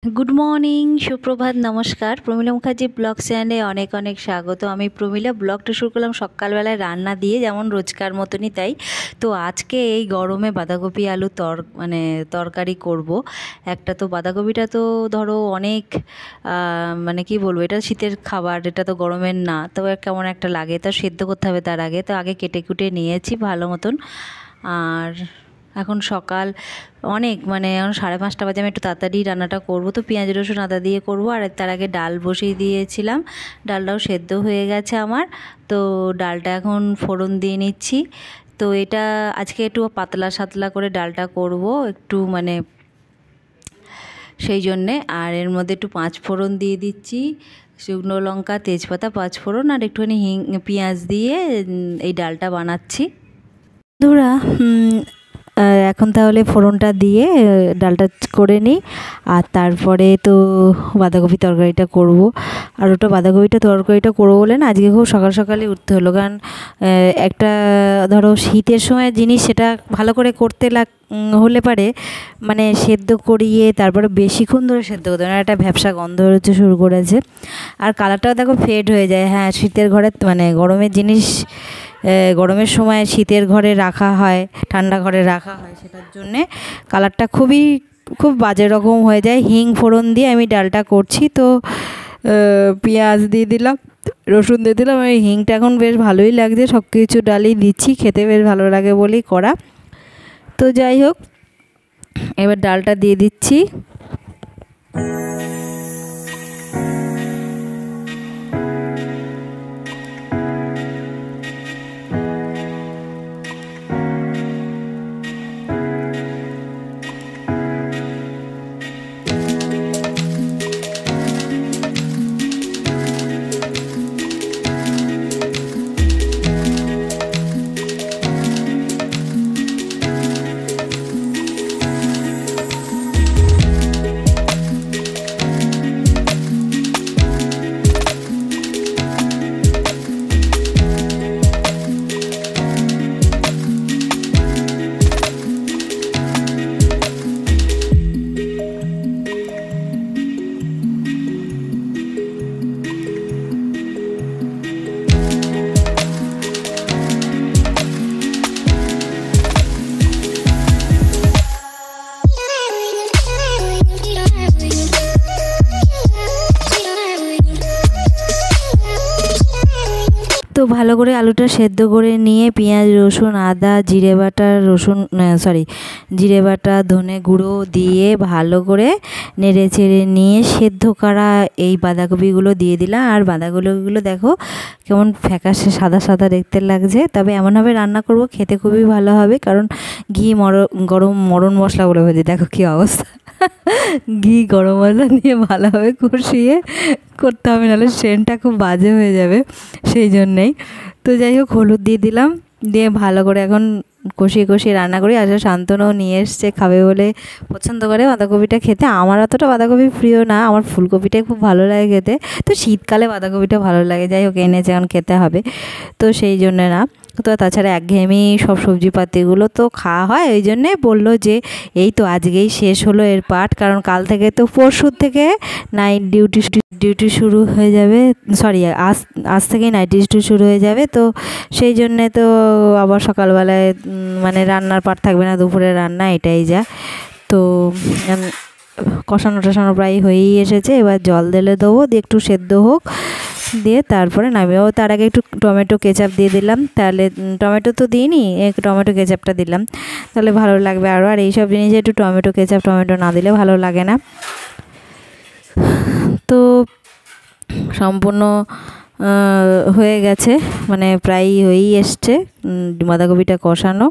Good morning, সুপ্রভাত, নমস্কার। Pramila Mukherjee blog চ্যানেলে অনেক অনেক স্বাগত। আমি প্রমীলা ব্লগটা শুরু করলাম সকালবেলায় রান্না দিয়ে, যেমন রোজকার মতনই তাই। তো আজকে এই গরমে বাঁধাকপি আলু তরকারি করব। একটা তো বাঁধাকপিটা তো ধরো অনেক মানে কি বলবো, এটা শীতের খাবার, এটা তো গরমের না, তো কেমন একটা লাগে, তো সেদ্ধ করতে হবে তার আগে। তো আগে কেটে কুটে নিয়েছি ভালো মতন। আর এখন সকাল অনেক মানে এখন 5:30 বাজে। আমি একটু তাড়াতাড়ি রান্নাটা করব, তো পেঁয়াজ রসুন আদা দিয়ে করব। আর তার আগে ডাল বসিয়ে দিয়েছিলাম, ডালটাও সেদ্ধ হয়ে গেছে আমার। তো ডালটা এখন ফোড়ন দিয়ে নিচ্ছি। তো এটা আজকে একটু পাতলা সাতলা করে ডালটা করব একটু, মানে সেই জন্যে। আর এর মধ্যে একটু 5 ফোড়ন দিয়ে দিচ্ছি, শুকনো লঙ্কা, তেজপাতা, 5 ফোড়ন আর একটুখানি পেঁয়াজ দিয়ে এই ডালটা বানাচ্ছি। বন্ধুরা, এখন তাহলে ফোড়নটা দিয়ে ডালটা করে নিই। আর তারপরে তো বাঁধাকপি তরকারিটা করব। আর ওটা বাঁধাকপিটা তরকারিটা করবো বলে না, আজকে খুব সকাল সকালে উঠতে হলো। কারণ একটা ধরো শীতের সময় জিনিস, সেটা ভালো করে করতে হলে পারে মানে সেদ্ধ করিয়ে তারপরে বেশিক্ষণ ধরে সেদ্ধ করতে হয় না, একটা ভ্যাপসা গন্ধ হচ্ছে শুরু করেছে। আর কালারটাও দেখো ফেড হয়ে যায়। হ্যাঁ, শীতের ঘরে মানে গরমের জিনিস, গরমের সময় শীতের ঘরে রাখা হয়, ঠান্ডা ঘরে রাখা হয়, সেটার জন্যে কালারটা খুব বাজে রকম হয়ে যায়। হিং ফোড়ন দিয়ে আমি ডালটা করছি। তো পেঁয়াজ দিয়ে দিলাম, রসুন দিয়ে দিলাম। এই হিংটা এখন বেশ ভালোই লাগছে, সব কিছু ডালই দিচ্ছি, খেতে বেশ ভালো লাগে বলেই করা। তো যাই হোক, এবার ডালটা দিয়ে দিচ্ছি। তো ভালো করে আলুটা সেদ্ধ করে নিয়ে পেঁয়াজ রসুন আদা জিরে বাটা ধনে গুঁড়ো দিয়ে ভালো করে নেড়ে চেড়ে নিয়ে সেদ্ধ করা এই বাঁধাকপিগুলো দিয়ে দিলাম। আর বাঁধাকপিগুলো দেখো কেমন ফ্যাকাশে সাদা সাদা দেখতে লাগছে। তবে এমনভাবে রান্না করব খেতে খুবই ভালো হবে, কারণ গরম মরণ মশলা বলে ভেজে, দেখো কী অবস্থা। ঘি গরম মশলা নিয়ে ভালোভাবে কষিয়ে করতে হবে, নাহলে সেন্টটা খুব বাজে হয়ে যাবে, সেই জন্যেই। তো যাই হোক, হলুদ দিয়ে দিলাম, দিয়ে ভালো করে এখন কষিয়ে রান্না করি। আসলে শান্তনুও নিয়ে এসছে, খাবে বলে পছন্দ করে বাঁধাকপিটা খেতে। আমার অতটা বাঁধাকপি প্রিয় না, আমার ফুলকপিটাই খুব ভালো লাগে খেতে। তো শীতকালে বাঁধাকপিটা ভালো লাগে, যাই হোক এনেছে, এখন খেতে হবে, তো সেই জন্যে না। তো তাছাড়া একঘেয়েমি সব সবজিপাতিগুলো তো খাওয়া হয়, ওই জন্যে বললো যে এই তো আজকেই শেষ হলো এর পাঠ, কারণ কাল থেকে তো পরশুর থেকে নাইট ডিউটি শুরু হয়ে যাবে। সরি, আজ থেকেই নাইট ডিউটি শুরু হয়ে যাবে। তো সেই জন্যে তো আবার সকালবেলায় মানে রান্নার পাট থাকবে না, দুপুরে রান্না, এটাই যা। তো কষানো টষানো প্রায় হয়েই এসেছে, এবার জল দিলে দেবো, দিয়ে একটু সেদ্ধ হোক, দিয়ে তারপরে নামিয়ে। তার আগে একটু টমেটো কেচাপ দিয়ে দিলাম, তাহলে টমেটো তো দিইনি, টমেটো কেচাপটা দিলাম, তাহলে ভালো লাগবে আরও। আর এইসব জিনিসে একটু টমেটো না দিলে ভালো লাগে না। তো সম্পূর্ণ হয়ে গেছে, মানে প্রায় হয়েই এসছে বাঁধাকপিটা কষানো।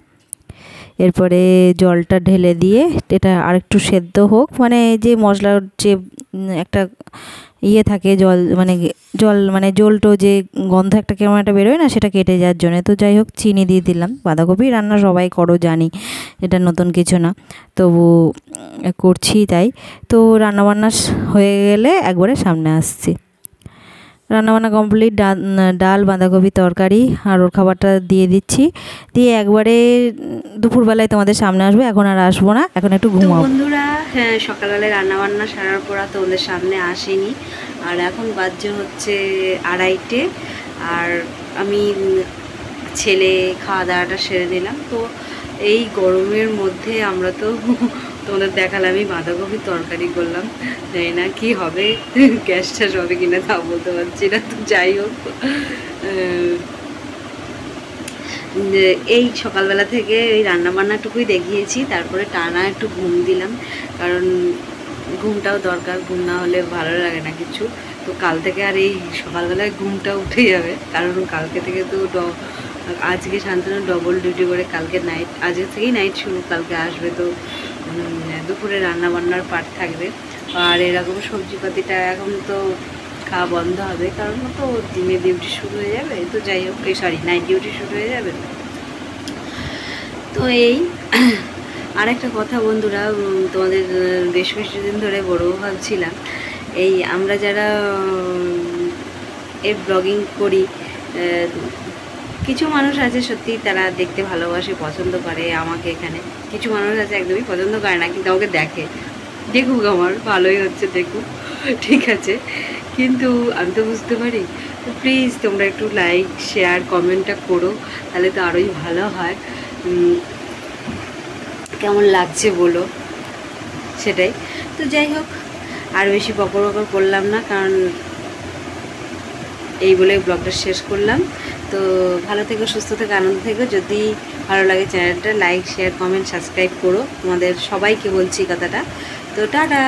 এরপরে জলটা ঢেলে দিয়ে এটা আরেকটু সেদ্ধ হোক, মানে যে মশলার যে একটা ইয়ে থাকে, জলটো যে গন্ধ একটা কেমন একটা বেরোয় না, সেটা কেটে যাওয়ার জন্য। তো যাই হোক, চিনি দিয়ে দিলাম। বাঁধাকপি রান্না সবাই করো জানি, এটা নতুন কিছু না, তবু করছি তাই। তো রান্নাবান্না হয়ে গেলে একবারে সামনে আসছি। রান্নাবান্না কমপ্লিট, ডাল বাঁধাকপি তরকারি আর ওর খাবারটা দিয়ে দিচ্ছি, দিয়ে একবারে দুপুরবেলায় তোমাদের সামনে আসবো। এখন আর আসবো না, এখন একটু ঘুমাবো। বন্ধুরা, হ্যাঁ, সকালবেলায় রান্নাবান্না সারার পর তোমাদের সামনে আসেনি, আর এখন বাজে হচ্ছে 2:30, আর আমি ছেলে খাওয়া দাওয়াটা সেরে নিলাম। তো এই গরমের মধ্যে আমরা তো তোমাদের দেখালাম, আমি বাঁধাকপির তরকারি করলাম, জানি না কি হবে, গ্যাস ট্যাস হবে কিনা তাও বলতে পারছি না। তো যাই হোক, এই সকালবেলা থেকে এই রান্নাবান্নাটুকুই দেখিয়েছি, তারপরে টানা একটু ঘুম দিলাম, কারণ ঘুমটাও দরকার, ঘুম না হলে ভালো লাগে না কিছু। তো কাল থেকে আর এই সকালবেলায় ঘুমটা উঠে যাবে, কারণ কালকে থেকে তো আজকে শান্তনু ডবল ডিউটি করে, কালকে নাইট, আজকে থেকেই নাইট শুরু, কালকে আসবে, তো দুপুরে রান্নাবান্নার পার্ট থাকবে। আর এরকম সবজিপাতিটা এখন তো খাওয়া বন্ধ হবে, কারণ তো দিনে ডিউটি শুরু হয়ে যাবে। তো যাই হোক, সরি, নাইট ডিউটি শুরু হয়ে যাবে। তো এই আর একটা কথা বন্ধুরা, তোমাদের বেশ কিছুদিন ধরে বড়ও ভাবছিলাম, এই আমরা যারা এই ব্লগিং করি, কিছু মানুষ আছে সত্যি তারা দেখতে ভালোবাসে, পছন্দ করে আমাকে। এখানে কিছু মানুষ আছে একদমই পছন্দ করে না, কিন্তু আমাকে দেখে, দেখুক আমার ভালোই হচ্ছে, দেখুক, ঠিক আছে, কিন্তু আমি তো বুঝতে পারি। তো প্লিজ তোমরা একটু লাইক শেয়ার কমেন্টটা করো, তাহলে তো আরোই ভালো হয়। কেমন লাগছে বলো, সেটাই। তো যাই হোক, আর বেশি বকর বকর করলাম না, কারণ এই বলে ব্লগটা শেষ করলাম। তো ভালো থেকো, সুস্থ থেকো, আনন্দ থেকো। যদি ভালো লাগে চ্যানেলটা লাইক শেয়ার কমেন্ট সাবস্ক্রাইব করো, তোমাদের সবাইকে বলছি কথাটা। তো টাটা।